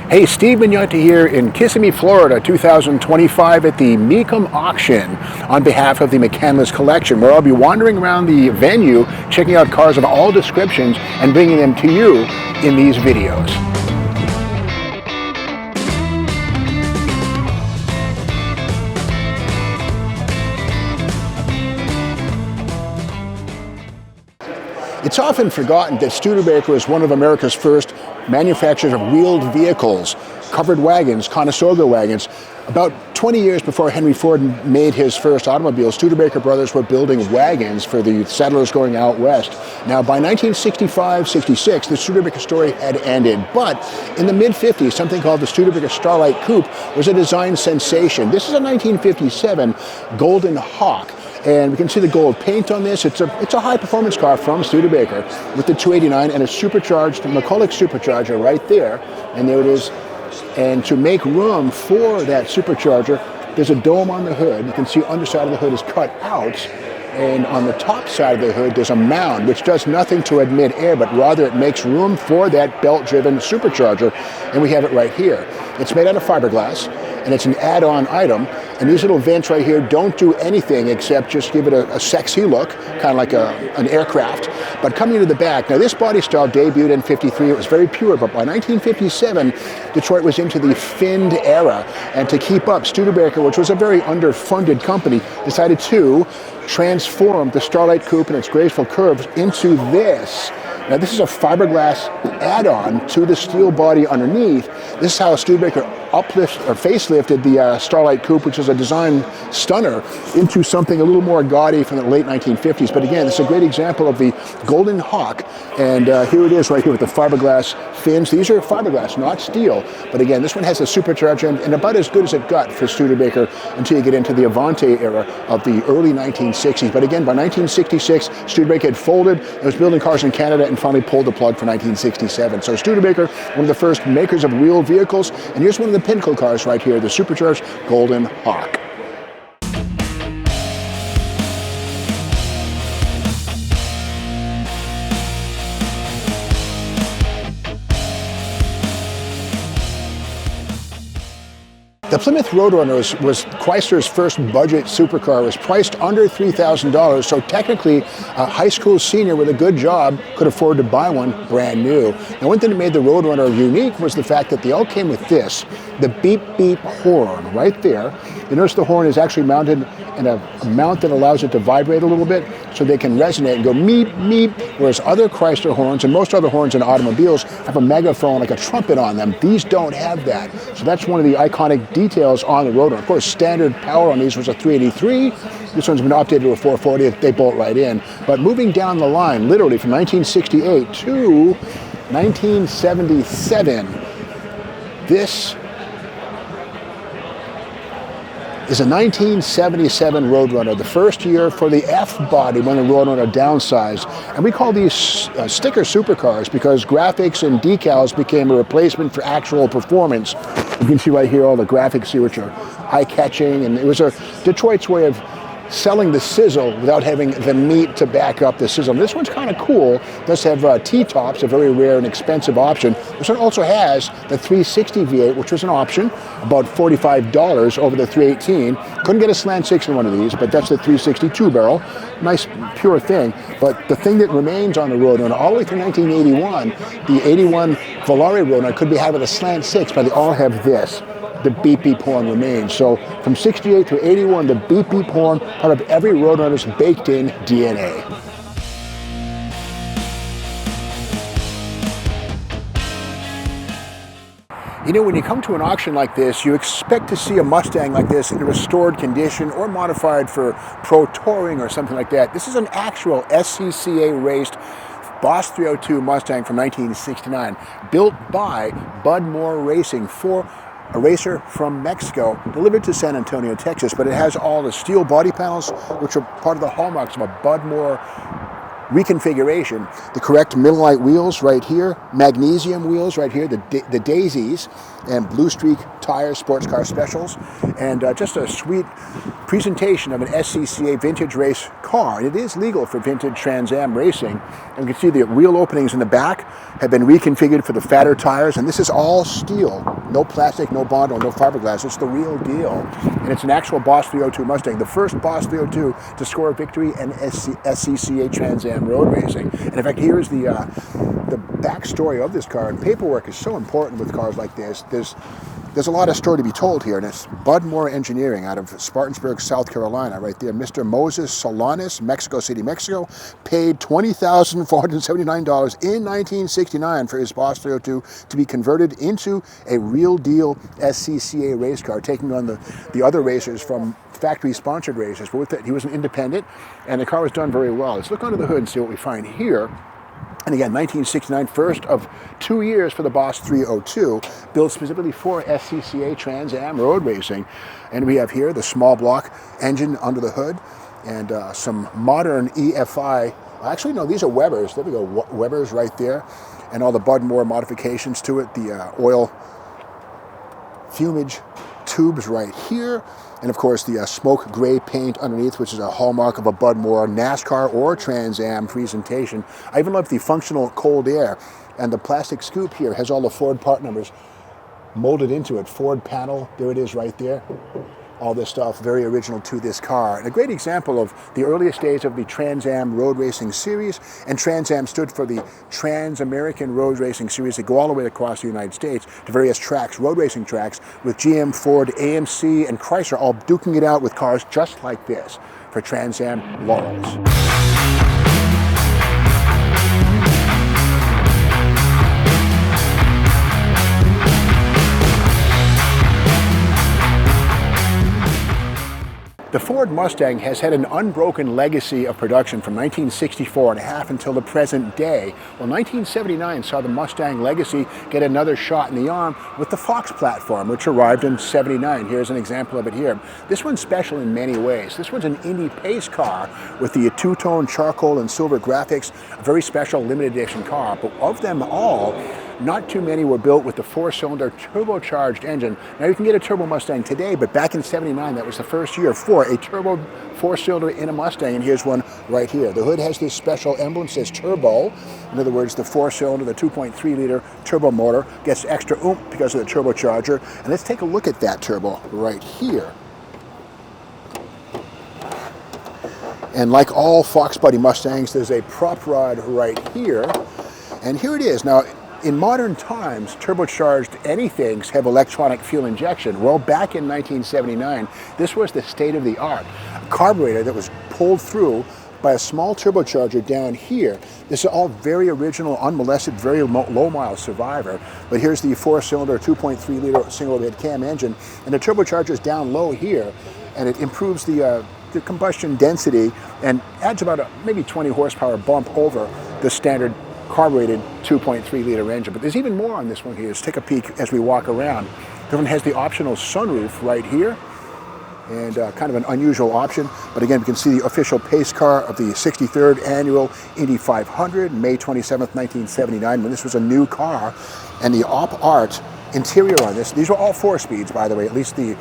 Hey, Steve Magnante here in Kissimmee, Florida, 2025 at the Mecum auction on behalf of the McCandless Collection, where I'll be wandering around the venue, checking out cars of all descriptions and bringing them to you in these videos. It's often forgotten that Studebaker was one of America's first manufacturers of wheeled vehicles, covered wagons, Conestoga wagons. About 20 years before Henry Ford made his first automobile, Studebaker brothers were building wagons for the settlers going out west. Now, by 1965-66, the Studebaker story had ended, but in the mid-50s, something called the Studebaker Starlight Coupe was a design sensation. This is a 1957 Golden Hawk. And we can see the gold paint on this. It's a high-performance car from Studebaker with the 289 and a supercharged McCulloch supercharger right there. And there it is. And to make room for that supercharger, there's a dome on the hood. You can see underside of the hood is cut out. And on the top side of the hood, there's a mound, which does nothing to admit air, but rather it makes room for that belt-driven supercharger. And we have it right here. It's made out of fiberglass, and it's an add-on item. And these little vents right here don't do anything except just give it a sexy look, kind of like an aircraft. But coming to the back, now this body style debuted in '53. It was very pure, but by 1957, Detroit was into the finned era. And to keep up, Studebaker, which was a very underfunded company, decided to transform the Starlight Coupe and its graceful curves into this. Now this is a fiberglass add-on to the steel body underneath. This is how Studebaker facelifted the Starlight Coupe, which is a design stunner, into something a little more gaudy from the late 1950s. But again, this is a great example of the Golden Hawk. And here it is right here with the fiberglass fins. These are fiberglass, not steel. But again, this one has a supercharger and about as good as it got for Studebaker until you get into the Elante era of the early 1960s. But again, by 1966, Studebaker had folded and was building cars in Canada and finally pulled the plug for 1967. So Studebaker, one of the first makers of wheeled vehicles. And here's one of the pinnacle cars right here, the supercharged Golden Hawk. The Plymouth Roadrunner was Chrysler's first budget supercar. It was priced under $3,000, so technically a high school senior with a good job could afford to buy one brand new. Now, one thing that made the Roadrunner unique was the fact that they all came with this, the beep beep horn right there. You notice the horn is actually mounted in a mount that allows it to vibrate a little bit so they can resonate and go meep, meep, whereas other Chrysler horns and most other horns in automobiles have a megaphone like a trumpet on them. These don't have that. So that's one of the iconic details on the Roadrunner. Of course, standard power on these was a 383. This one's been updated to a 440. They bolt right in. But moving down the line, literally from 1968 to 1977, this is a 1977 Roadrunner, the first year for the F-body when the Roadrunner downsized. And we call these sticker supercars because graphics and decals became a replacement for actual performance. You can see right here all the graphics here, which are eye-catching, and it was Detroit's way of selling the sizzle without having the meat to back up the sizzle. And this one's kind of cool. It does have T-tops, a very rare and expensive option. This one also has the 360 V8, which was an option, about $45 over the 318. Couldn't get a slant 6 in one of these, but that's the 362 barrel. Nice, pure thing. But the thing that remains on the Roadrunner all the way through 1981, the 81 Volare Roadrunner could be had with a slant 6, but they all have this. The beep beep horn remains. So from 68 through 81, the beep beep horn, part of every Roadrunner's baked in DNA. You know, when you come to an auction like this, you expect to see a Mustang like this in a restored condition or modified for pro touring or something like that. This is an actual SCCA raced Boss 302 Mustang from 1969, built by Bud Moore Racing for a racer from Mexico, delivered to San Antonio, Texas, but it has all the steel body panels, which are part of the hallmarks of a Bud Moore reconfiguration. The correct middle-light wheels right here, magnesium wheels right here, the daisies, and Blue Streak tires, sports car specials, and just a sweet presentation of an SCCA vintage race car. It is legal for vintage Trans Am racing, and you can see the wheel openings in the back have been reconfigured for the fatter tires, and this is all steel. No plastic, no Bond, or no fiberglass. It's the real deal. And it's an actual Boss 302 Mustang, the first Boss 302 to score a victory in SCCA Trans Am road racing. And in fact, here is the backstory of this car. And paperwork is so important with cars like this. There's a lot of story to be told here, and it's Bud Moore Engineering out of Spartanburg, South Carolina, right there. Mr. Moses Solanas, Mexico City, Mexico, paid $20,479 in 1969 for his Boss 302 to be converted into a real deal SCCA race car, taking on the other racers from factory-sponsored races. But with that, he was an independent, and the car was done very well. Let's look under the hood and see what we find here. And again, 1969, first of 2 years for the Boss 302, built specifically for SCCA Trans Am road racing. And we have here the small block engine under the hood and some modern EFI. Actually, no, these are Webers. There we go, Webers right there. And all the Bud Moore modifications to it, the oil fumage tubes right here. And of course the smoke gray paint underneath, which is a hallmark of a Bud Moore NASCAR or Trans Am presentation. I even love the functional cold air, and the plastic scoop here has all the Ford part numbers molded into it. Ford panel, there it is right there. All this stuff very original to this car. And a great example of the earliest days of the Trans Am Road Racing Series. And Trans Am stood for the Trans-American Road Racing Series that go all the way across the United States to various tracks, road racing tracks, with GM, Ford, AMC, and Chrysler all duking it out with cars just like this for Trans Am laurels. The Ford Mustang has had an unbroken legacy of production from 1964 and a half until the present day. Well, 1979 saw the Mustang legacy get another shot in the arm with the Fox platform, which arrived in 79. Here's an example of it here. This one's special in many ways. This one's an Indy Pace car with the two-tone charcoal and silver graphics, a very special limited edition car. But of them all, not too many were built with the four-cylinder turbocharged engine. Now you can get a turbo Mustang today, but back in 79, that was the first year for a turbo four-cylinder in a Mustang, and here's one right here. The hood has this special emblem, says turbo. In other words, the four-cylinder, the 2.3-liter turbo motor gets extra oomph because of the turbocharger. And let's take a look at that turbo right here. And like all Foxbody Mustangs, there's a prop rod right here. And here it is. Now, in modern times, turbocharged anythings have electronic fuel injection. Well, back in 1979, this was the state of the art. A carburetor that was pulled through by a small turbocharger down here. This is all very original, unmolested, very low mile survivor. But here's the four-cylinder, 2.3-liter single-head cam engine, and the turbocharger is down low here, and it improves the combustion density and adds about a maybe 20 horsepower bump over the standard carbureted 2.3-liter engine. But there's even more on this one here. Let's take a peek as we walk around. This one has the optional sunroof right here, and kind of an unusual option. But again, we can see the official pace car of the 63rd annual Indy 500, May 27th, 1979, when this was a new car. And the Op Art interior on this, these were all 4-speeds, by the way. At least the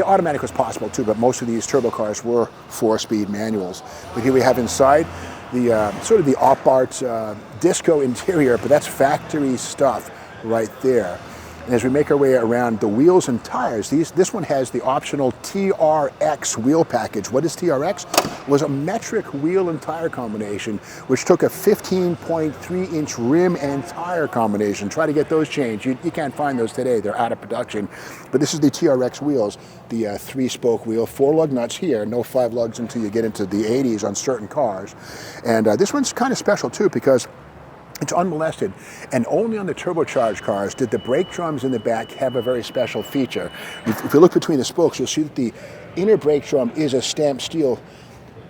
automatic was possible too, but most of these turbo cars were 4-speed manuals. But here we have inside the sort of the Op Art disco interior, but that's factory stuff right there. And as we make our way around the wheels and tires, this one has the optional TRX wheel package. What is TRX? It was a metric wheel and tire combination, which took a 15.3-inch rim and tire combination. Try to get those changed. You can't find those today. They're out of production. But this is the TRX wheels, the 3-spoke wheel, 4 lug nuts here, no 5 lugs until you get into the 80s on certain cars. And this one's kind of special too, because it's unmolested, and only on the turbocharged cars did the brake drums in the back have a very special feature. If you look between the spokes, you'll see that the inner brake drum is a stamped steel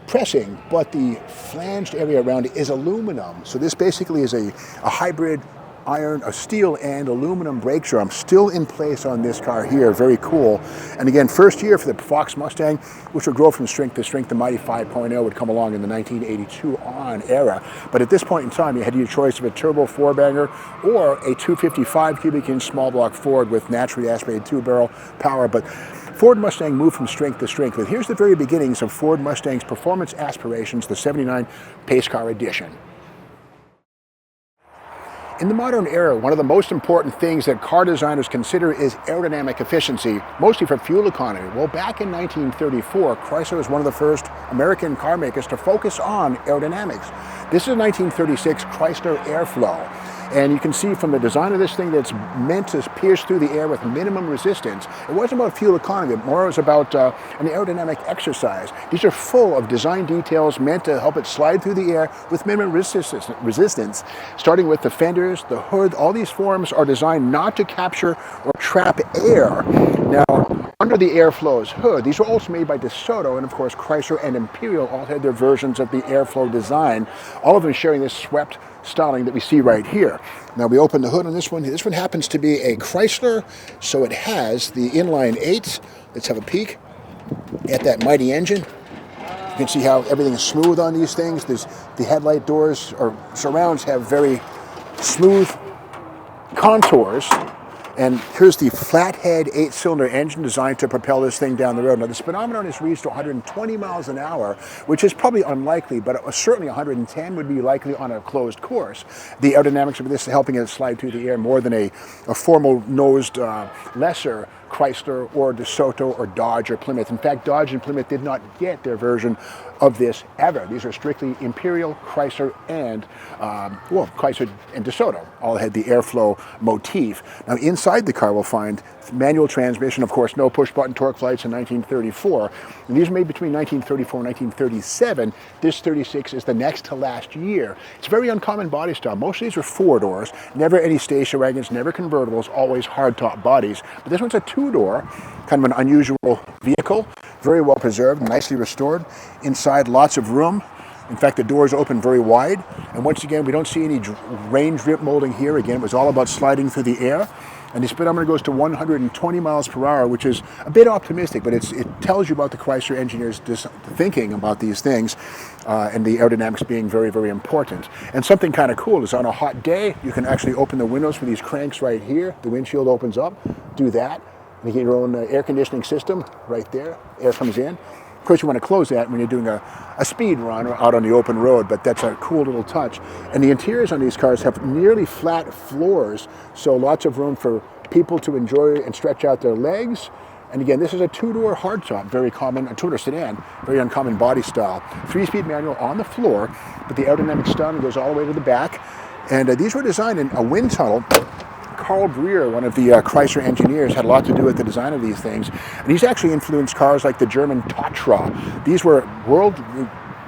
pressing, but the flanged area around it is aluminum. So this basically is a hybrid iron, a steel and aluminum brake drum still in place on this car here. Very cool. And again, first year for the Fox Mustang, which would grow from strength to strength. The Mighty 5.0 would come along in the 1982 on era. But at this point in time, you had your choice of a turbo 4-banger or a 255 cubic inch small block Ford with naturally aspirated 2-barrel power. But Ford Mustang moved from strength to strength. But here's the very beginnings of Ford Mustang's performance aspirations, the 79 Pace Car Edition. In the modern era, one of the most important things that car designers consider is aerodynamic efficiency, mostly for fuel economy. Well, back in 1934, Chrysler was one of the first American car makers to focus on aerodynamics. This is a 1936 Chrysler Airflow. And you can see from the design of this thing that it's meant to pierce through the air with minimum resistance. It wasn't about fuel economy, more it was about an aerodynamic exercise. These are full of design details meant to help it slide through the air with minimum resistance. Starting with the fenders, the hood, all these forms are designed not to capture or trap air. Now, under the Airflow's hood, these were also made by DeSoto, and of course Chrysler and Imperial all had their versions of the Airflow design, all of them sharing this swept styling that we see right here. Now we open the hood on this one. This one happens to be a Chrysler, so it has the inline 8. Let's have a peek at that mighty engine. You can see how everything is smooth on these things. The headlight doors or surrounds have very smooth contours. And here's the flathead 8-cylinder engine designed to propel this thing down the road. Now the speedometer has reached 120 miles an hour, which is probably unlikely, but certainly 110 would be likely on a closed course. The aerodynamics of this is helping it slide through the air more than a formal-nosed, lesser Chrysler or DeSoto or Dodge or Plymouth. In fact, Dodge and Plymouth did not get their version of this ever. These are strictly Imperial, Chrysler, and Chrysler and DeSoto all had the Airflow motif. Now inside the car we'll find manual transmission, of course no push-button torque lights in 1934. And these were made between 1934 and 1937. This 36 is the next to last year. It's a very uncommon body style. Most of these are 4-doors, never any station wagons, never convertibles, always hardtop bodies. But this one's a 2-door, kind of an unusual vehicle, very well preserved, nicely restored. Inside, lots of room. In fact, the doors open very wide. And once again, we don't see any range drip molding here. Again, it was all about sliding through the air. And the speedometer goes to 120 miles per hour, which is a bit optimistic, but it tells you about the Chrysler engineers thinking about these things and the aerodynamics being very, very important. And something kind of cool is on a hot day, you can actually open the windows for these cranks right here. The windshield opens up, do that. And you get your own air conditioning system right there. Air comes in. Of course, you want to close that when you're doing a speed run or out on the open road, but that's a cool little touch. And the interiors on these cars have nearly flat floors, so lots of room for people to enjoy and stretch out their legs. And again, this is a 2-door hardtop, very common, a 2-door sedan, very uncommon body style. 3-speed manual on the floor, but the aerodynamic styling goes all the way to the back. And these were designed in a wind tunnel. Carl Breer, one of the Chrysler engineers, had a lot to do with the design of these things. And he's actually influenced cars like the German Tatra. These were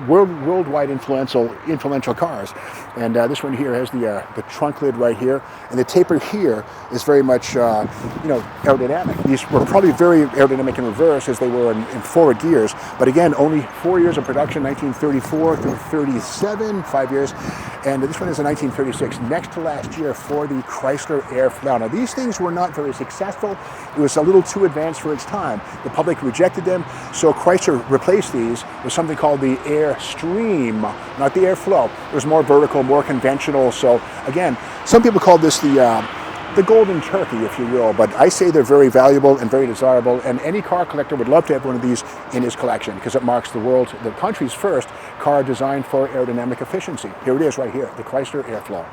worldwide influential cars. And this one here has the trunk lid right here, and the taper here is very much aerodynamic. These were probably very aerodynamic in reverse as they were in forward gears, but again, only 4 years of production, 1934 through 37, 5 years, and this one is a 1936, next to last year for the Chrysler Airflow. Now these things were not very successful. It was a little too advanced for its time. The public rejected them, so Chrysler replaced these with something called the Airstream, not the Airflow. It was more vertical, more conventional. So again, some people call this the golden turkey, if you will, but I say they're very valuable and very desirable, and any car collector would love to have one of these in his collection because it marks the country's first car designed for aerodynamic efficiency. Here it is right here, the Chrysler Airflow.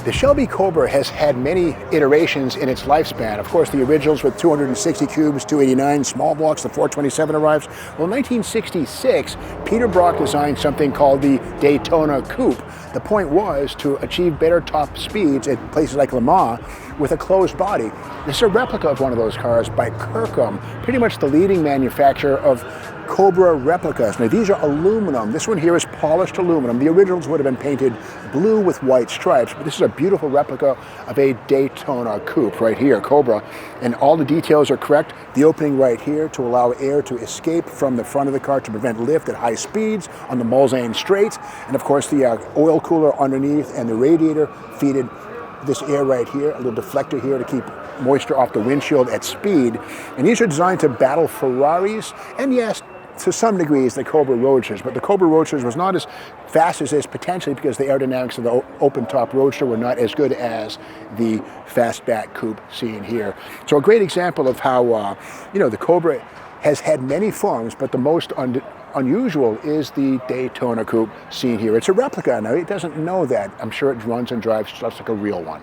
The Shelby Cobra has had many iterations in its lifespan. Of course, the originals with 260 cubes, 289 small blocks, the 427 arrives. Well, in 1966, Peter Brock designed something called the Daytona Coupe. The point was to achieve better top speeds at places like Le Mans with a closed body. This is a replica of one of those cars by Kirkham, pretty much the leading manufacturer of Cobra Replicas. Now these are aluminum. This one here is polished aluminum. The originals would have been painted blue with white stripes, but this is a beautiful replica of a Daytona Coupe right here, Cobra. And all the details are correct. The opening right here to allow air to escape from the front of the car to prevent lift at high speeds on the Mulsanne straight. And of course the oil cooler underneath and the radiator feeded this air right here, a little deflector here to keep moisture off the windshield at speed. And these are designed to battle Ferraris and yes, to some degree as the Cobra Roadsters, but the Cobra Roadsters was not as fast as this, potentially because the aerodynamics of the open-top Roadster were not as good as the fastback coupe seen here. So a great example of how, the Cobra has had many forms, but the most unusual is the Daytona coupe seen here. It's a replica. Now, it doesn't know that. I'm sure it runs and drives just like a real one.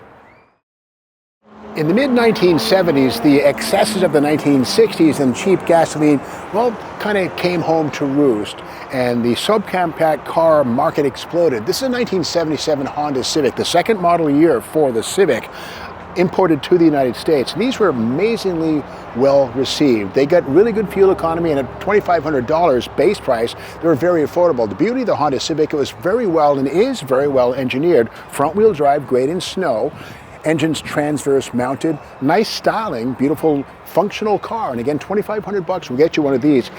In the mid-1970s, the excesses of the 1960s and cheap gasoline, well, kind of came home to roost, and the subcompact car market exploded. This is a 1977 Honda Civic, the second model year for the Civic, imported to the United States. And these were amazingly well received. They got really good fuel economy, and at $2,500 base price, they were very affordable. The beauty of the Honda Civic, it was very well and is very well engineered. Front-wheel drive, great in snow. Engines transverse mounted, nice styling, beautiful functional car. And again, $2,500 will get you one of these.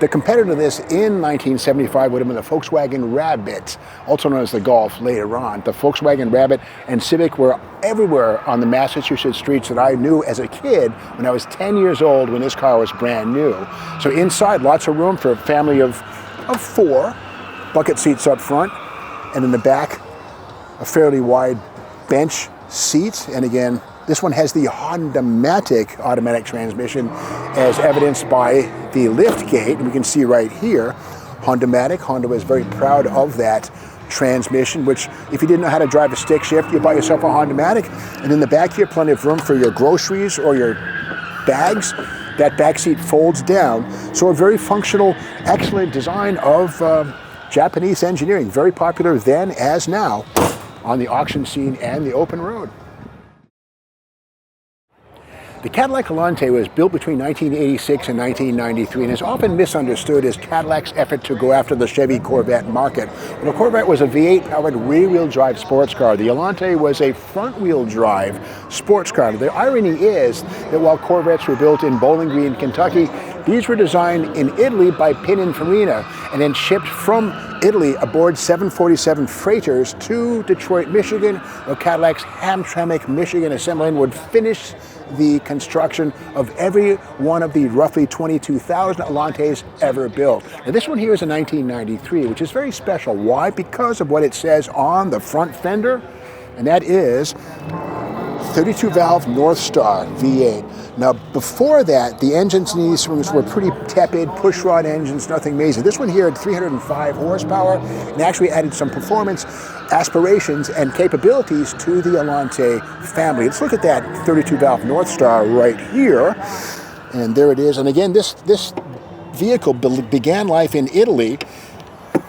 The competitor to this in 1975 would have been the Volkswagen Rabbit, also known as the Golf later on. The Volkswagen Rabbit and Civic were everywhere on the Massachusetts streets that I knew as a kid when I was 10 years old when this car was brand new. So inside, lots of room for a family of 4, bucket seats up front, and in the back, a fairly wide bench seat. And again, this one has the Honda-matic automatic transmission as evidenced by the lift gate. And we can see right here, Honda-matic. Honda was very proud of that transmission, which if you didn't know how to drive a stick shift, you buy yourself a Honda-matic. And in the back here, plenty of room for your groceries or your bags. That back seat folds down. So a very functional, excellent design of Japanese engineering. Very popular then as now on the auction scene and the open road. The Cadillac Elante was built between 1986 and 1993 and is often misunderstood as Cadillac's effort to go after the Chevy Corvette market. Well, the Corvette was a V8 powered rear-wheel drive sports car. The Elante was a front-wheel drive sports car. The irony is that while Corvettes were built in Bowling Green, Kentucky, these were designed in Italy by Pininfarina and then shipped from Italy aboard 747 freighters to Detroit, Michigan, where Cadillac's Hamtramck, Michigan assembly line would finish the construction of every one of the roughly 22,000 Elantes ever built. Now this one here is a 1993, which is very special. Why? Because of what it says on the front fender, and that is 32 valve North Star V8. Now before that, the engines in these were pretty tepid, pushrod engines, nothing amazing. This one here had 305 horsepower and actually added some performance aspirations and capabilities to the Elante family. Let's look at that 32 valve North Star right here. And there it is. And again, this vehicle began life in Italy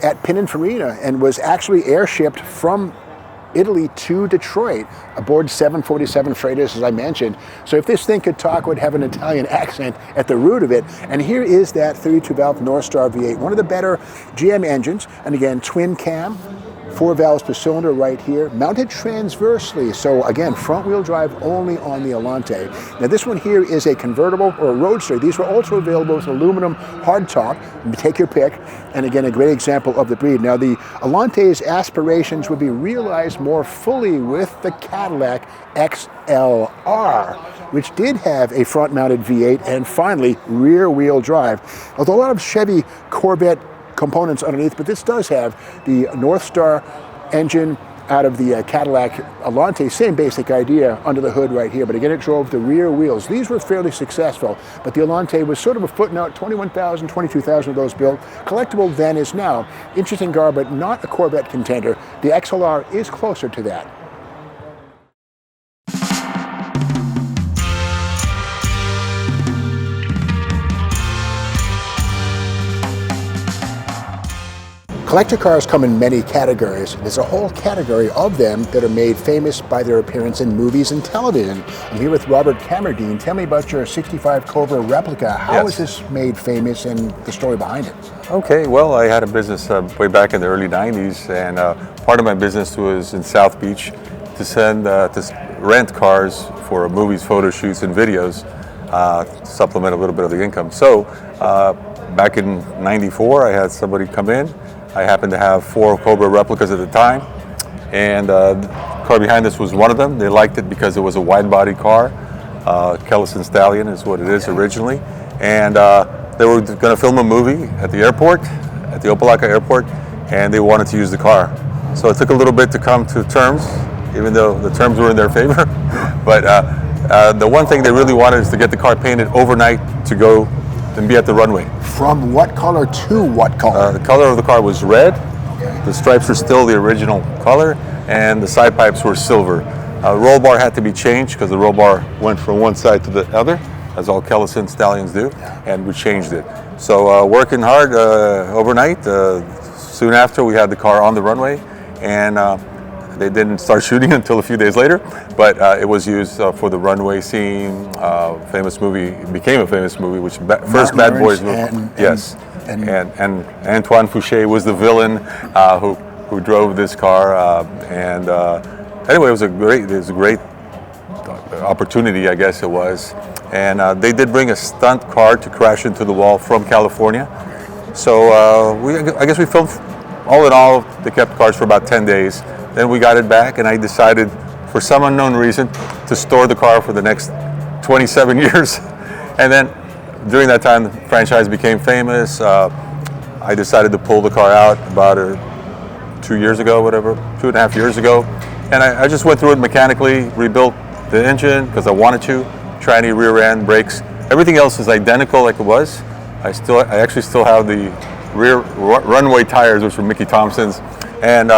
at Pininfarina and was actually airshipped from Italy to Detroit aboard 747 freighters, as I mentioned. So if this thing could talk, it would have an Italian accent at the root of it. And here is that 32 valve North Star V8, one of the better GM engines. And again, twin cam, 4 valves per cylinder right here, mounted transversely. So again, front wheel drive only on the Elante. Now this one here is a convertible or a roadster. These were also available with aluminum hardtop. Take your pick. And again, a great example of the breed. Now the Elante's aspirations would be realized more fully with the Cadillac XLR, which did have a front-mounted V8 and finally rear-wheel drive. Although a lot of Chevy Corvette components underneath, but this does have the North Star engine out of the Cadillac Elante, same basic idea under the hood right here, but again it drove the rear wheels. These were fairly successful, but the Elante was sort of a footnote, 21,000, 22,000 of those built. Collectible then is now. Interesting car, but not a Corvette contender. The XLR is closer to that. Collector cars come in many categories. There's a whole category of them that are made famous by their appearance in movies and television. I'm here with Robert Camerdean. Tell me about your 65 Cobra Replica. How was this made famous and the story behind it? Okay, well, I had a business way back in the early 90s, and part of my business was in South Beach to rent cars for movies, photo shoots, and videos, supplement a little bit of the income. So back in '94, I had somebody come in. I happened to have 4 Cobra Replicas at the time, and the car behind us was one of them. They liked it because it was a wide-body car. Kellison Stallion is what it is originally, and they were going to film a movie at the airport, at the Opelika airport, and they wanted to use the car. So it took a little bit to come to terms, even though the terms were in their favor. But the one thing they really wanted is to get the car painted overnight to go and be at the runway. From what color to what color? The color of the car was red. Okay. The stripes were still the original color, and the side pipes were silver. Roll bar had to be changed because the roll bar went from one side to the other, as all Kellison stallions do, and we changed it. So working hard overnight. Soon after, we had the car on the runway, and they didn't start shooting until a few days later, but it was used for the runway scene. Famous movie, became a famous movie, which first Bad Boys movie. Yes, and Antoine Fouché was the villain who drove this car. Anyway, it was a great opportunity, I guess it was. And they did bring a stunt car to crash into the wall from California. So I guess we filmed, all in all, they kept cars for about 10 days. Then we got it back, and I decided, for some unknown reason, to store the car for the next 27 years. And then, during that time, the franchise became famous. I decided to pull the car out about 2 years ago, whatever, 2.5 years ago. And I just went through it mechanically, rebuilt the engine, because I wanted to, tranny, rear end, brakes. Everything else is identical like it was. I actually still have the rear runway tires, which were Mickey Thompson's. And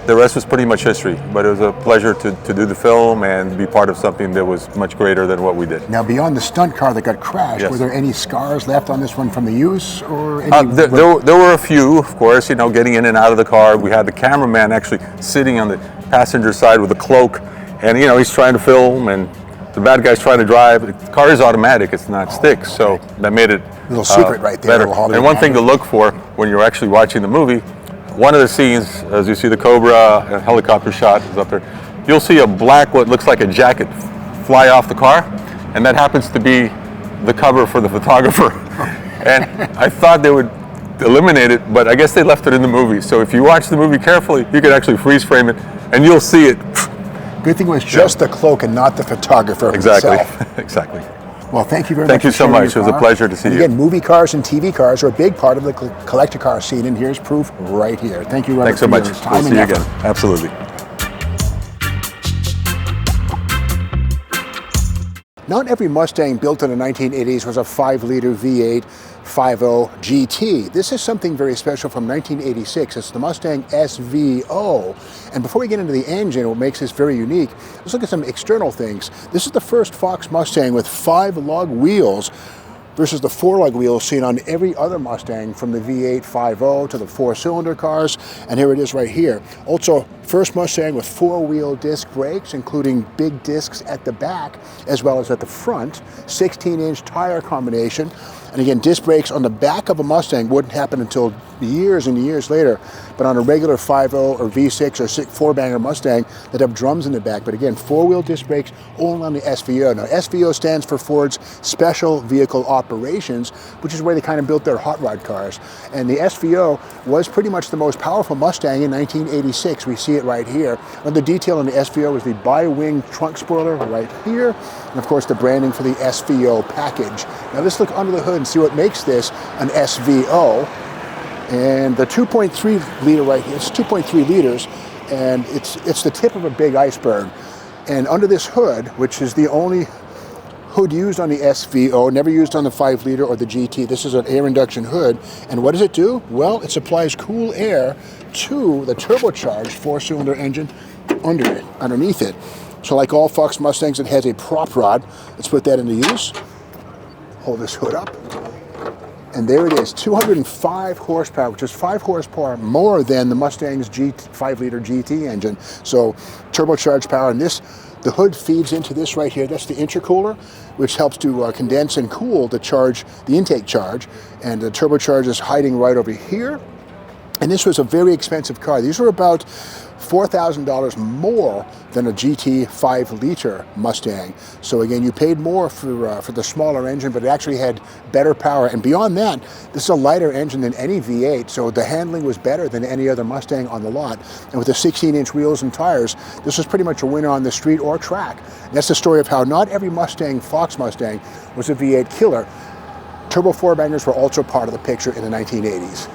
the rest was pretty much history, but it was a pleasure to do the film and be part of something that was much greater than what we did. Now, beyond the stunt car that got crashed, Yes. were there any scars left on this one from the use, or any? There were a few, of course, getting in and out of the car. We had the cameraman actually sitting on the passenger side with a cloak, and he's trying to film, and the bad guy's trying to drive. The car is automatic; it's not stick, so that made it a little secret right there. Better. And one thing to look for when you're actually watching the movie. One of the scenes, as you see the Cobra helicopter shot is up there, you'll see a black, what looks like a jacket, fly off the car, and that happens to be the cover for the photographer. And I thought they would eliminate it, but I guess they left it in the movie. So if you watch the movie carefully, you can actually freeze frame it, and you'll see it. Good thing it was just the cloak and not the photographer Exactly. himself. Exactly. Well, thank you very Thank much. you so much. It was a pleasure to see you. Again, movie cars and TV cars are a big part of the collector car scene, and here's proof right here. Thank you, Robert. Thanks so much. For your time We'll see and you effort. again. Absolutely. Not every Mustang built in the 1980s was a 5-liter V8 50 GT. This is something very special from 1986. It's the Mustang SVO. And before we get into the engine, what makes this very unique, let's look at some external things. This is the first Fox Mustang with 5-lug wheels versus the 4-lug wheels seen on every other Mustang, from the V8 50 to the 4-cylinder cars, and here it is right here. Also, first Mustang with 4-wheel disc brakes, including big discs at the back as well as at the front, 16-inch tire combination. And again, disc brakes on the back of a Mustang wouldn't happen until years and years later, but on a regular 50 or V6 or 4-banger Mustang that have drums in the back. But again, 4-wheel disc brakes only on the SVO. Now, SVO stands for Ford's Special Vehicle Operations, which is where they kind of built their hot rod cars. And the SVO was pretty much the most powerful Mustang in 1986. We see it right here. And the detail on the SVO is the bi-wing trunk spoiler right here, and of course the branding for the SVO package. Now let's look under the hood and see what makes this an SVO. And the 2.3 liter right here, it's 2.3 liters, and it's the tip of a big iceberg. And under this hood, which is the only hood used on the SVO, never used on the 5-liter or the GT, this is an air induction hood. And what does it do? Well, it supplies cool air to the turbocharged 4-cylinder engine underneath it. So like all Fox Mustangs, it has a prop rod. Let's put that into use. Hold this hood up. And there it is, 205 horsepower, which is 5 horsepower more than the Mustang's 5-liter GT engine. So turbocharged power, and the hood feeds into this right here. That's the intercooler, which helps to condense and cool the intake charge. And the turbocharger is hiding right over here. And this was a very expensive car. These were about $4,000 more than a GT 5-liter Mustang. So again, you paid more for the smaller engine, but it actually had better power. And beyond that, this is a lighter engine than any V8, so the handling was better than any other Mustang on the lot. And with the 16-inch wheels and tires, this was pretty much a winner on the street or track. And that's the story of how not every Fox Mustang was a V8 killer. Turbo four-bangers were also part of the picture in the 1980s.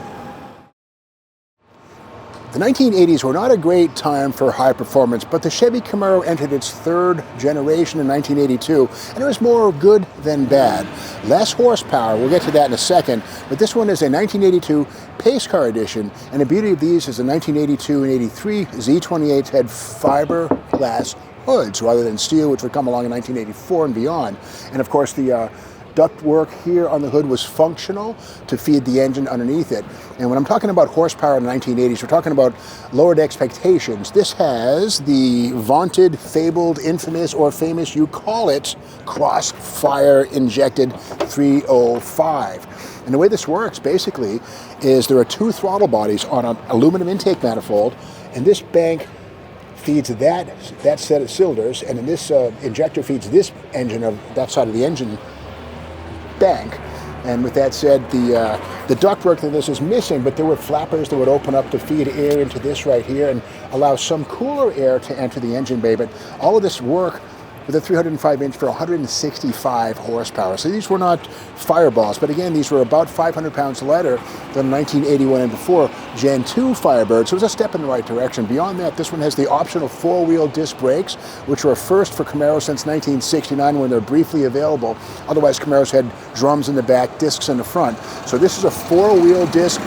The 1980s were not a great time for high performance, but the Chevy Camaro entered its third generation in 1982, and it was more good than bad. Less horsepower, we'll get to that in a second, but this one is a 1982 Pace Car edition, and the beauty of these is the 1982 and 83 Z28s had fiberglass hoods rather than steel, which would come along in 1984 and beyond. And of course the ductwork here on the hood was functional to feed the engine underneath it. And when I'm talking about horsepower in the 1980s, we're talking about lowered expectations. This has the vaunted, fabled, infamous, or famous, you call it, crossfire injected 305. And the way this works basically is there are two throttle bodies on an aluminum intake manifold, and this bank feeds that set of cylinders, and then this injector feeds this engine of that side of the engine bank. And with that said, the ductwork of this is missing, but there were flappers that would open up to feed air into this right here and allow some cooler air to enter the engine bay. But all of this work with a 305-inch for 165 horsepower. So these were not fireballs, but again, these were about 500 pounds lighter than 1981 and before Gen 2 Firebird, so it was a step in the right direction. Beyond that, this one has the optional four-wheel disc brakes, which were a first for Camaro since 1969 when they're briefly available. Otherwise, Camaros had drums in the back, discs in the front. So this is a four-wheel disc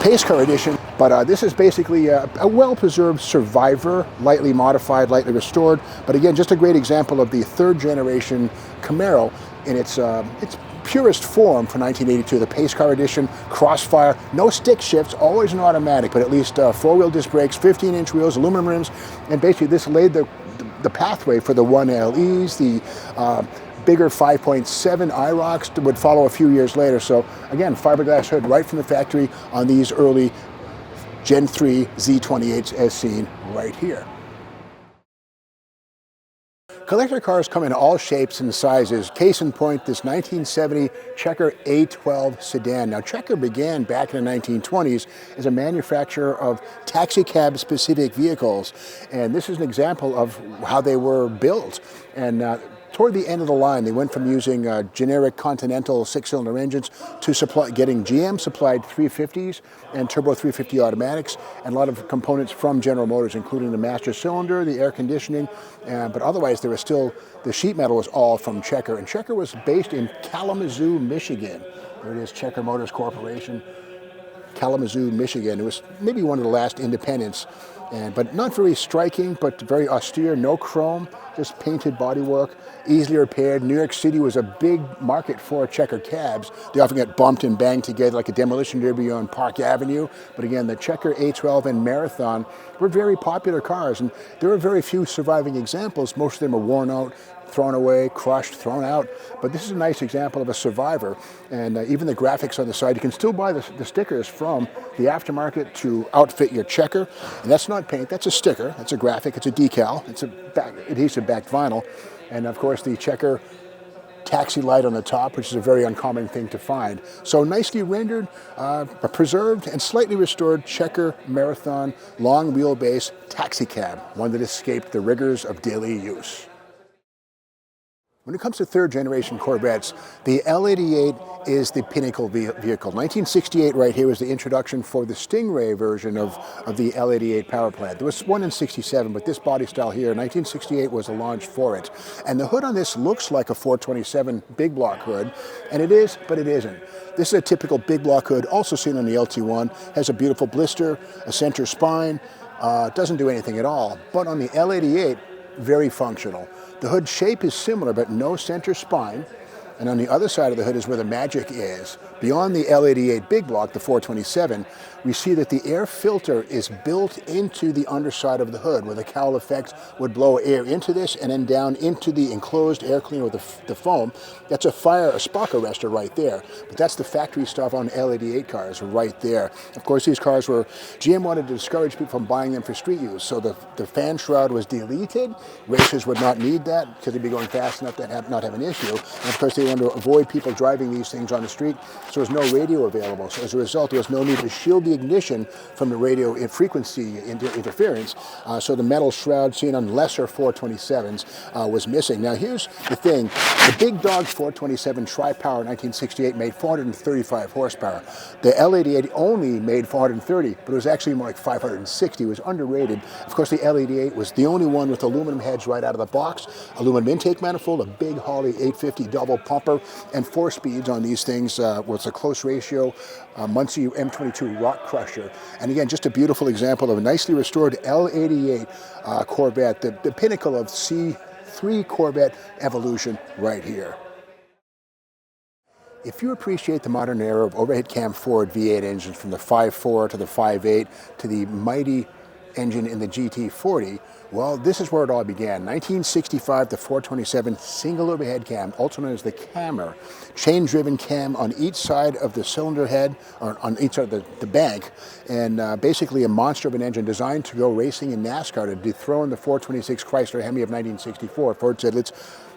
Pace Car edition, but this is basically a well-preserved Survivor, lightly modified, lightly restored, but again, just a great example of the third generation Camaro in its purest form for 1982, the Pace Car edition, crossfire, no stick shifts, always an automatic, but at least four-wheel disc brakes, 15-inch wheels, aluminum rims, and basically this laid the pathway for the 1LEs, the bigger 5.7 IROCs would follow a few years later. So again, fiberglass hood right from the factory on these early Gen 3 Z28s as seen right here. Collector cars come in all shapes and sizes. Case in point, this 1970 Checker A12 sedan. Now, Checker began back in the 1920s as a manufacturer of taxi cab specific vehicles, and this is an example of how they were built. And toward the end of the line, they went from using generic Continental six-cylinder engines to getting GM-supplied 350s and turbo 350 automatics, and a lot of components from General Motors, including the master cylinder, the air conditioning, but otherwise there was still, the sheet metal was all from Checker. And Checker was based in Kalamazoo, Michigan. There it is, Checker Motors Corporation, Kalamazoo, Michigan. It was maybe one of the last independents, but not very striking, but very austere, no chrome, just painted bodywork, easily repaired. New York City was a big market for Checker cabs. They often get bumped and banged together like a demolition derby on Park Avenue. But again, the Checker A12 and Marathon were very popular cars, and there are very few surviving examples. Most of them are worn out, thrown away, crushed, thrown out. But this is a nice example of a survivor. And even the graphics on the side, you can still buy the stickers from the aftermarket to outfit your Checker. And that's not paint, that's a sticker, that's a graphic, it's a decal, it's a adhesive backed vinyl. And of course the Checker taxi light on the top, which is a very uncommon thing to find. So nicely rendered, preserved, and slightly restored Checker Marathon long wheelbase taxi cab, one that escaped the rigors of daily use. When it comes to third generation Corvettes, the L88 is the pinnacle vehicle. 1968 right here was the introduction for the Stingray version of the L88 power plant. There was one in 67, but this body style here, 1968 was the launch for it. And the hood on this looks like a 427 big block hood, and it is, but it isn't. This is a typical big block hood, also seen on the LT1, has a beautiful blister, a center spine, doesn't do anything at all. But on the L88, very functional. The hood shape is similar, but no center spine. And on the other side of the hood is where the magic is. Beyond the L88 big block, the 427, we see that the air filter is built into the underside of the hood, where the cowl effect would blow air into this and then down into the enclosed air cleaner with the foam. That's a spark arrestor right there. But that's the factory stuff on L88 cars right there. Of course, these cars GM wanted to discourage people from buying them for street use. So the fan shroud was deleted. Racers would not need that because they'd be going fast enough to not have an issue. And of course, they wanted to avoid people driving these things on the street, so there was no radio available. So as a result, there was no need to shield the the ignition from the radio frequency interference, so the metal shroud seen on lesser 427s was missing. Now here's the thing, the big dog 427 Tri-Power 1968 made 435 horsepower. The L88 only made 430, but it was actually more like 560. It was underrated. Of course, the L88 was the only one with aluminum heads right out of the box, aluminum intake manifold, a big Holley 850 double pumper, and 4 speeds on these things. Was a close ratio Muncie M22 rock crusher. And again, just a beautiful example of a nicely restored L88 Corvette, the pinnacle of C3 Corvette evolution right here. If you appreciate the modern era of overhead cam Ford V8 engines from the 5.4 to the 5.8 to the mighty engine in the GT40, well, this is where it all began. 1965, the 427 single overhead cam, also known as the Camaro, chain-driven cam on each side of the cylinder head, or on each side of the bank, and basically a monster of an engine designed to go racing in NASCAR to dethrone the 426 Chrysler Hemi of 1964. Ford said, let's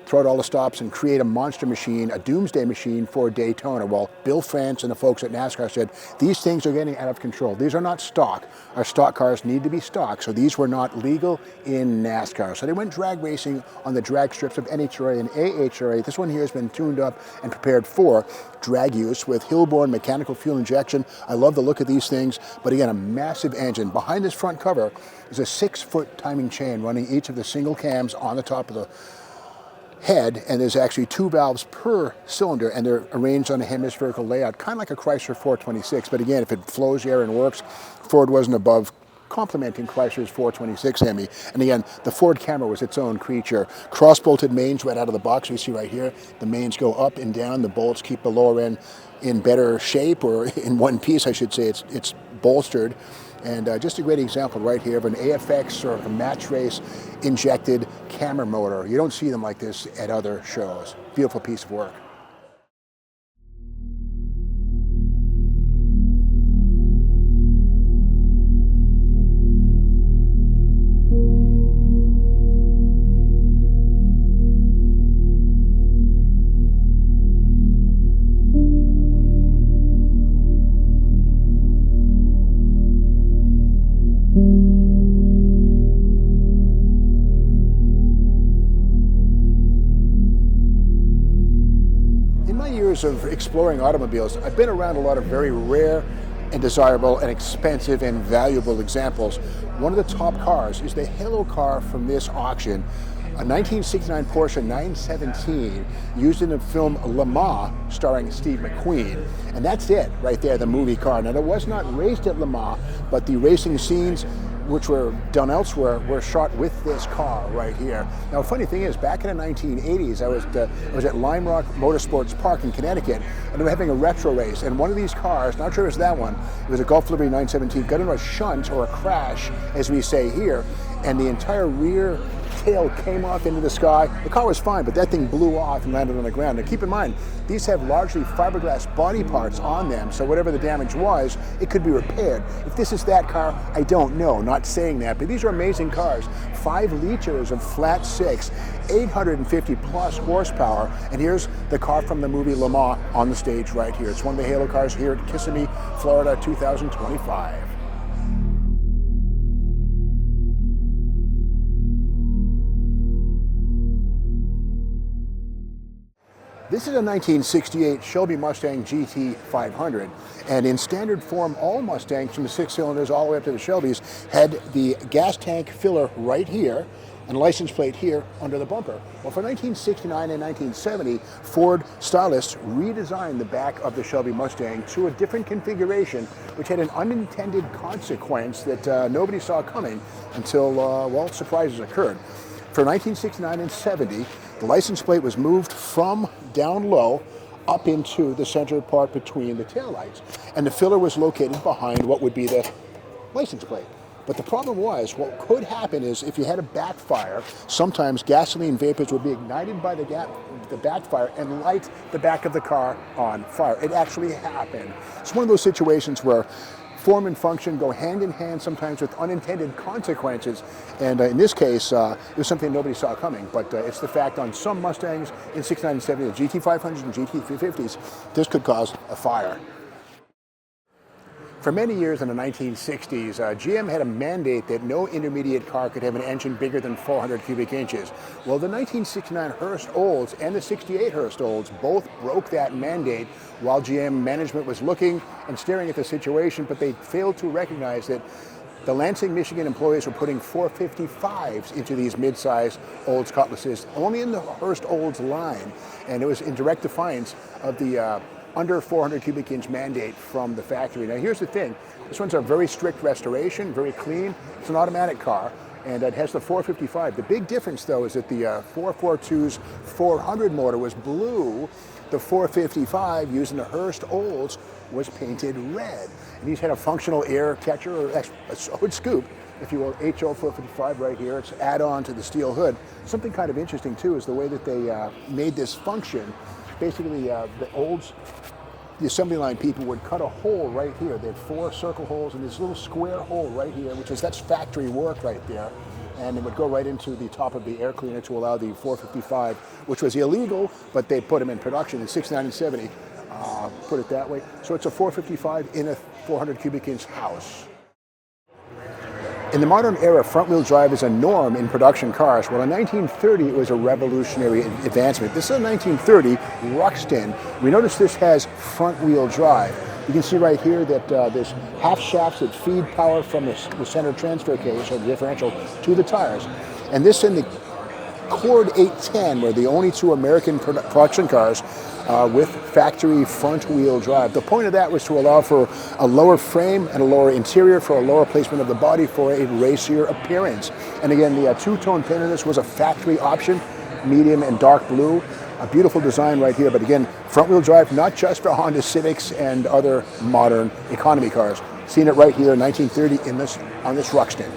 throw out all the stops and create a monster machine, a doomsday machine for Daytona. Well, Bill France and the folks at NASCAR said, these things are getting out of control. These are not stock. Our stock cars need to be stock, so these were not legal in NASCAR. So they went drag racing on the drag strips of NHRA and AHRA. This one here has been tuned up and prepared for drag use with Hilborn mechanical fuel injection. I love the look of these things, but again, a massive engine. Behind this front cover is a 6-foot timing chain running each of the single cams on the top of the head, and there's actually 2 valves per cylinder, and they're arranged on a hemispherical layout, kind of like a Chrysler 426. But again, if it flows air and works, Ford wasn't above complementing Chrysler's 426 Hemi. And again, the Ford Camaro was its own creature. Cross-bolted mains right out of the box. You see right here, the mains go up and down. The bolts keep the lower end in better shape, or in one piece, I should say. It's bolstered. And just a great example right here of an AFX or a match race injected Camaro motor. You don't see them like this at other shows. Beautiful piece of work. Of exploring automobiles, I've been around a lot of very rare and desirable and expensive and valuable examples. One of the top cars is the halo car from this auction, a 1969 Porsche 917 used in the film Le Mans starring Steve McQueen. And that's it right there, the movie car. Now, it was not raced at Le Mans, but the racing scenes which were done elsewhere were shot with this car right here. Now, the funny thing is, back in the 1980s, I was at Lime Rock Motorsports Park in Connecticut, and they were having a retro race, and one of these cars, not sure it was that one, it was a Gulf Liberty 917, got into a shunt, or a crash, as we say here, and the entire rear tail came off into the sky. The car was fine, but that thing blew off and landed on the ground. Now keep in mind, these have largely fiberglass body parts on them, so whatever the damage was, it could be repaired. If this is that car, I don't know, not saying that, but these are amazing cars. 5 liters of flat 6, 850 plus horsepower, and here's the car from the movie Le Mans on the stage right here. It's one of the halo cars here at Kissimmee, Florida, 2025. This is a 1968 Shelby Mustang GT500, and in standard form, all Mustangs from the 6 cylinders all the way up to the Shelbys had the gas tank filler right here and license plate here under the bumper. Well, for 1969 and 1970, Ford stylists redesigned the back of the Shelby Mustang to a different configuration, which had an unintended consequence that nobody saw coming until, well, surprises occurred. For 1969 and 70, the license plate was moved from down low up into the center part between the taillights, and the filler was located behind what would be the license plate. But the problem was, what could happen is if you had a backfire, sometimes gasoline vapors would be ignited by the backfire and light the back of the car on fire. It actually happened. It's one of those situations where form and function go hand in hand, sometimes with unintended consequences. And in this case, it was something nobody saw coming. But it's the fact on some Mustangs in 69 and 70, the GT500s and GT350s, this could cause a fire. For many years in the 1960s, GM had a mandate that no intermediate car could have an engine bigger than 400 cubic inches. Well, the 1969 Hurst Olds and the 68 Hurst Olds both broke that mandate while GM management was looking and staring at the situation, but they failed to recognize that the Lansing, Michigan employees were putting 455s into these mid-size Olds cutlasses, only in the Hurst Olds line, and it was in direct defiance of the under 400 cubic inch mandate from the factory. Now here's the thing, this one's a very strict restoration, very clean. It's an automatic car, and it has the 455. The big difference though is that the 442's 400 motor was blue. The 455 using the Hurst Olds was painted red. And these had a functional air catcher, or a scoop, if you will, HO 455 right here. It's add-on to the steel hood. Something kind of interesting too is the way that they made this function. Basically, the Olds, the assembly line people would cut a hole right here. They had 4 circle holes and this little square hole right here, that's factory work right there. And it would go right into the top of the air cleaner to allow the 455, which was illegal, but they put them in production in 69 and 70, put it that way. So it's a 455 in a 400 cubic inch house. In the modern era, front-wheel drive is a norm in production cars. Well, in 1930, it was a revolutionary advancement. This is a 1930 Ruxton. We notice this has front-wheel drive. You can see right here that there's half shafts that feed power from the center transfer case, or the differential, to the tires. And this in the Cord 810 were the only 2 American production cars with factory front-wheel drive. The point of that was to allow for a lower frame and a lower interior, for a lower placement of the body, for a racier appearance. And again, the two-tone paint on this was a factory option, medium and dark blue. A beautiful design right here, but again, front-wheel drive, not just for Honda Civics and other modern economy cars. Seen it right here in 1930 on this Ruxton.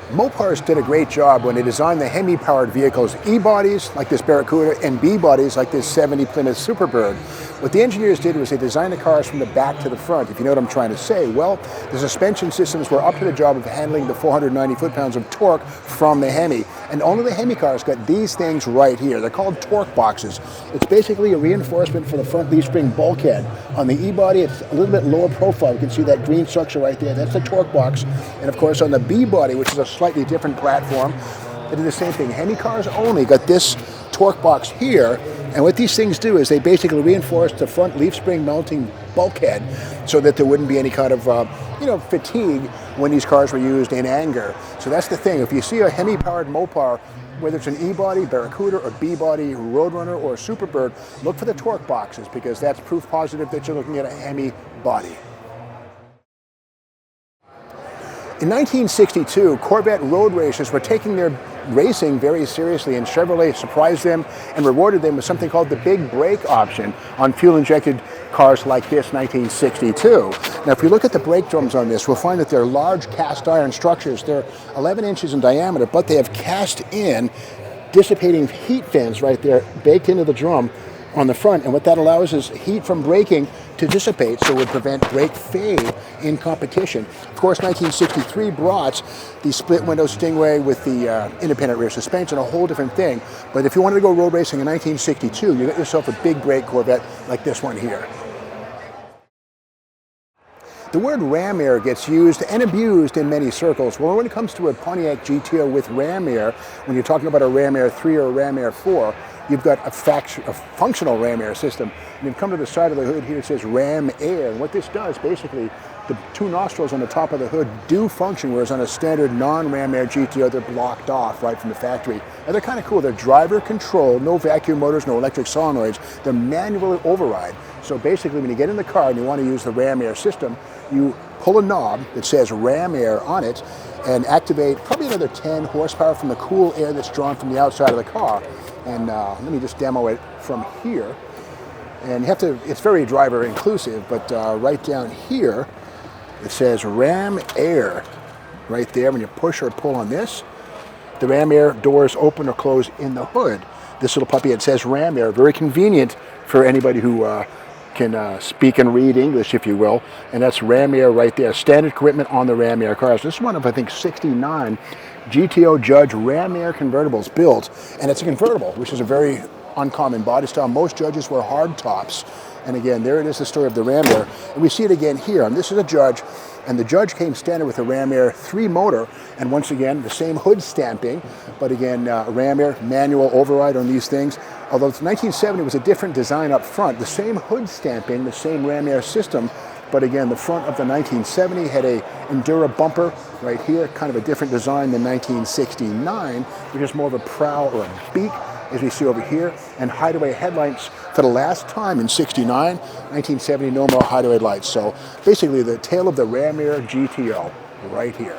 Mopars did a great job when they designed the Hemi-powered vehicles, E-bodies like this Barracuda and B-bodies like this 70 Plymouth Superbird. What the engineers did was they designed the cars from the back to the front, if you know what I'm trying to say. Well, the suspension systems were up to the job of handling the 490 foot-pounds of torque from the Hemi. And only the Hemi cars got these things right here. They're called torque boxes. It's basically a reinforcement for the front leaf spring bulkhead. On the E-body, it's a little bit lower profile. You can see that green structure right there. That's the torque box. And of course, on the B-body, which is a slightly different platform, they did the same thing. Hemi cars only got this torque box here, and what these things do is they basically reinforce the front leaf spring mounting bulkhead so that there wouldn't be any kind of fatigue when these cars were used in anger. So that's the thing. If you see a Hemi-powered Mopar, whether it's an E-body, Barracuda, or B-body, Roadrunner, or Superbird, look for the torque boxes, because that's proof positive that you're looking at a Hemi body. In 1962, Corvette road racers were taking their racing very seriously, and Chevrolet surprised them and rewarded them with something called the big brake option on fuel-injected cars like this 1962. Now, if you look at the brake drums on this, we'll find that they're large cast iron structures. They're 11 inches in diameter, but they have cast in dissipating heat fins right there baked into the drum on the front, and what that allows is heat from braking to dissipate, so it would prevent brake fade in competition. Of course, 1963 brought the split window Stingray with the independent rear suspension, a whole different thing. But if you wanted to go road racing in 1962, you got yourself a big brake Corvette like this one here. The word ram air gets used and abused in many circles. Well, when it comes to a Pontiac GTO with ram air, when you're talking about a Ram Air 3 or a Ram Air 4, you've got a functional ram air system. And you come to the side of the hood here, it says ram air. And what this does, basically, the 2 nostrils on the top of the hood do function, whereas on a standard non-ram air GTO, they're blocked off right from the factory. And they're kind of cool. They're driver controlled, no vacuum motors, no electric solenoids. They're manually override. So basically, when you get in the car and you want to use the ram air system, you pull a knob that says ram air on it and activate probably another 10 horsepower from the cool air that's drawn from the outside of the car. And let me just demo it from here. And you have to, it's very driver inclusive, but right down here, it says ram air right there. When you push or pull on this, the ram air doors open or close in the hood. This little puppy, it says ram air, very convenient for anybody who can speak and read English, if you will. And that's ram air right there, standard equipment on the ram air cars. This is one of, I think, 69 GTO Judge Ram Air convertibles built, and it's a convertible, which is a very uncommon body style. Most Judges were hard tops, And again, there it is, the story of the Ram Air. And we see it again here. And this is a Judge. And the Judge came standard with the Ram Air 3 motor. And once again, the same hood stamping. But again, Ram Air manual override on these things. Although it's 1970 was a different design up front. The same hood stamping, the same Ram Air system. But again, the front of the 1970 had a Endura bumper right here, kind of a different design than 1969, which is more of a prow or a beak, as we see over here, and hideaway headlights for the last time in 69, 1970, no more hideaway lights. So basically the tail of the Ram Air GTO right here.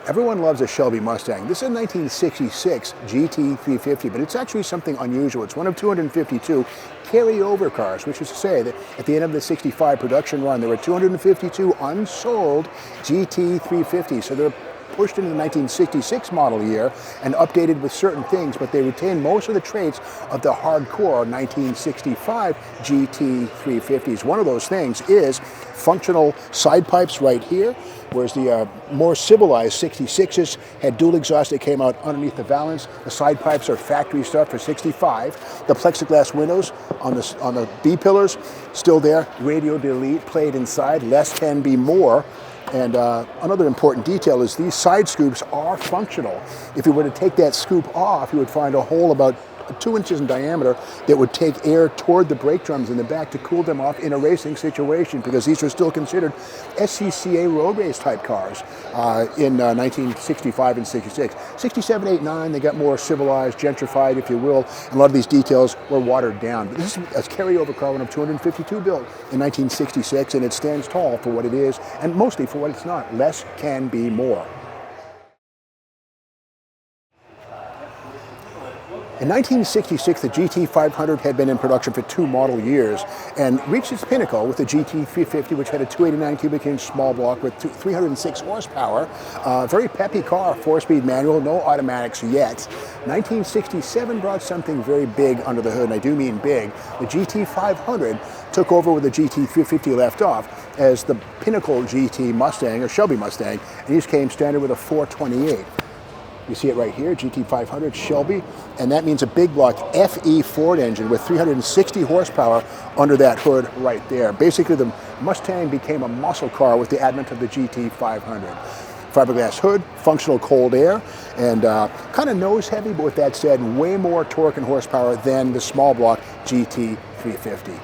Everyone loves a Shelby Mustang. This is a 1966 GT350, but it's actually something unusual. It's one of 252 carryover cars, which is to say that at the end of the 65 production run, there were 252 unsold GT350s. So they're pushed into the 1966 model year and updated with certain things, but they retain most of the traits of the hardcore 1965 GT350s. One of those things is functional side pipes right here, whereas the more civilized 66s had dual exhaust that came out underneath the valance. The side pipes are factory stuff for 65. The plexiglass windows on the B-pillars, still there. Radio delete played inside, less can be more. And another important detail is these side scoops are functional. If you were to take that scoop off, you would find a hole about 2 inches in diameter that would take air toward the brake drums in the back to cool them off in a racing situation, because these were still considered SCCA road race type cars in 1965 and 66. 67, 8, 9, they got more civilized, gentrified, if you will, and a lot of these details were watered down. But this is a carryover car, one of 252 built in 1966, and it stands tall for what it is, and mostly for what it's not. Less can be more. In 1966, the GT500 had been in production for 2 model years and reached its pinnacle with the GT350, which had a 289 cubic inch small block with 306 horsepower. Very peppy car, 4-speed manual, no automatics yet. 1967 brought something very big under the hood, and I do mean big. The GT500 took over where the GT350 left off as the pinnacle GT Mustang, or Shelby Mustang, and these came standard with a 428. You see it right here, GT500 Shelby, and that means a big block FE Ford engine with 360 horsepower under that hood right there. Basically, the Mustang became a muscle car with the advent of the GT500. Fiberglass hood, functional cold air, and kind of nose heavy, but with that said, way more torque and horsepower than the small block GT350.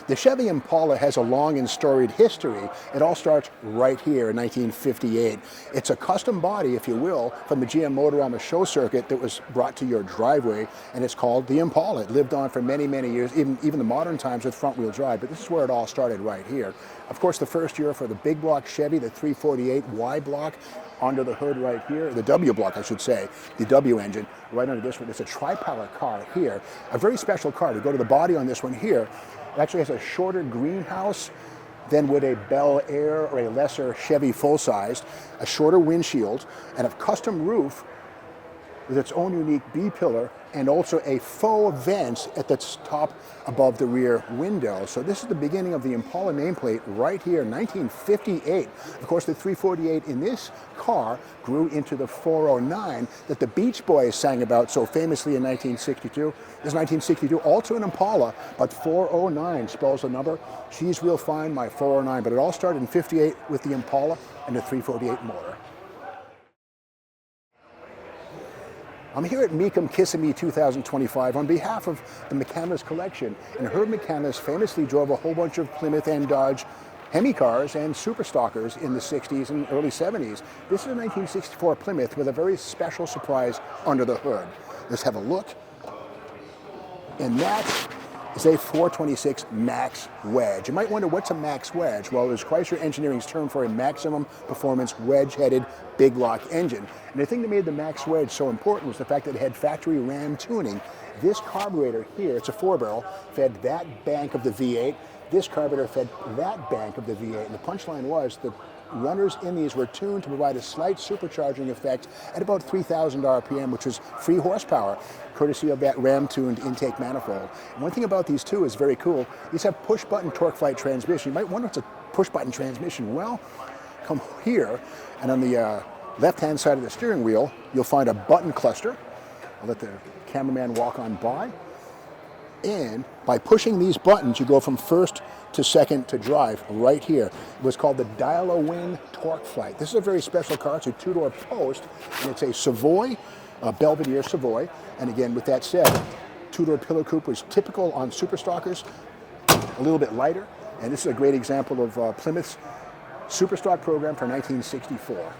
The Chevy Impala has a long and storied history. It all starts right here in 1958. It's a custom body, if you will, from the GM Motorama show circuit that was brought to your driveway, and it's called the Impala. It lived on for many, many years, even the modern times with front-wheel drive, but this is where it all started right here. Of course, the first year for the big block Chevy, the 348 Y block, under the hood right here, the W block, I should say, the W engine, right under this one. It's a tri-power car here, a very special car. We go to the body on this one here. It actually has a shorter greenhouse than would a Bel Air or a lesser Chevy full-sized, a shorter windshield, and a custom roof with its own unique B-pillar, and also a faux vent at the top above the rear window. So this is the beginning of the Impala nameplate right here, 1958. Of course, the 348 in this car grew into the 409 that the Beach Boys sang about so famously in 1962. This is 1962, also an Impala, but 409 spells the number. She's real fine, my 409, but it all started in 58 with the Impala and the 348 motor. I'm here at Mecum Kissimmee 2025 on behalf of the McCandless collection, and Herb McCandless famously drove a whole bunch of Plymouth and Dodge Hemi cars and super stockers in the 60s and early 70s. This is a 1964 Plymouth with a very special surprise under the hood. Let's have a look. And that is a 426 Max Wedge. You might wonder, what's a Max Wedge? Well, it was Chrysler Engineering's term for a maximum performance wedge-headed big block engine. And the thing that made the Max Wedge so important was the fact that it had factory ram tuning. This carburetor here, it's a 4-barrel, fed that bank of the V8. This carburetor fed that bank of the V8. And the punchline was the runners in these were tuned to provide a slight supercharging effect at about 3,000 RPM, which was free horsepower, courtesy of that ram-tuned intake manifold. And one thing about these two is very cool. These have push-button torque-flight transmission. You might wonder what's a push-button transmission. Well, come here, and on the left-hand side of the steering wheel, you'll find a button cluster. I'll let the cameraman walk on by. And by pushing these buttons, you go from first to second to drive right here. It was called the Dial-O-Wing Torque Flight. This is a very special car. It's a two-door post, and it's a Savoy, a Belvedere Savoy. And again, with that said, two-door pillar coupe was typical on Superstockers, a little bit lighter. And this is a great example of Plymouth's Superstock program for 1964.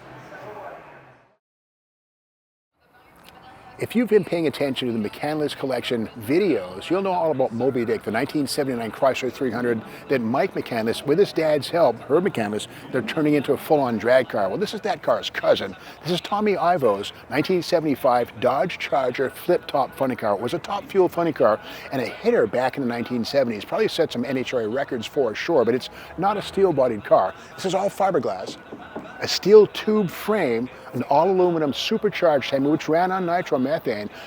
If you've been paying attention to the McCandless Collection videos, you'll know all about Moby Dick, the 1979 Chrysler 300 that Mike McCandless, with his dad's help, Herb McCandless, they're turning into a full-on drag car. Well, this is that car's cousin. This is Tommy Ivo's 1975 Dodge Charger flip-top funny car. It was a top-fuel funny car and a hitter back in the 1970s. Probably set some NHRA records for sure, but it's not a steel-bodied car. This is all fiberglass, a steel tube frame, an all-aluminum supercharged Hemi, which ran on nitromethane.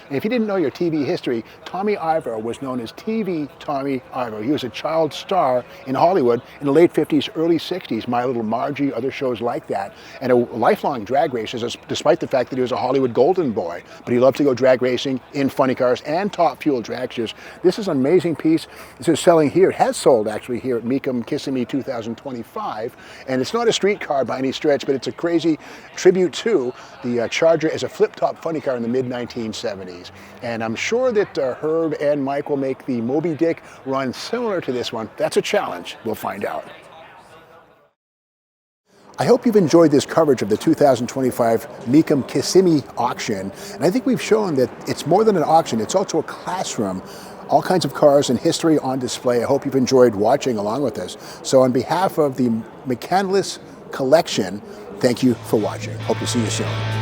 And if you didn't know your TV history, Tommy Ivo was known as TV Tommy Ivo. He was a child star in Hollywood in the late 50s, early 60s, My Little Margie, other shows like that, and a lifelong drag racer, despite the fact that he was a Hollywood golden boy. But he loved to go drag racing in funny cars and top fuel dragsters. This is an amazing piece. This is selling here. It has sold actually here at Mecum Kissimmee 2025. And it's not a street car by any stretch, but it's a crazy tribute to the Charger as a flip-top funny car in the mid-1970s. And I'm sure that Herb and Mike will make the Moby Dick run similar to this one. That's a challenge. We'll find out. I hope you've enjoyed this coverage of the 2025 Mecum Kissimmee auction. And I think we've shown that it's more than an auction, it's also a classroom. All kinds of cars and history on display. I hope you've enjoyed watching along with us. So on behalf of the McCandless Collection, thank you for watching. Hope to see you soon.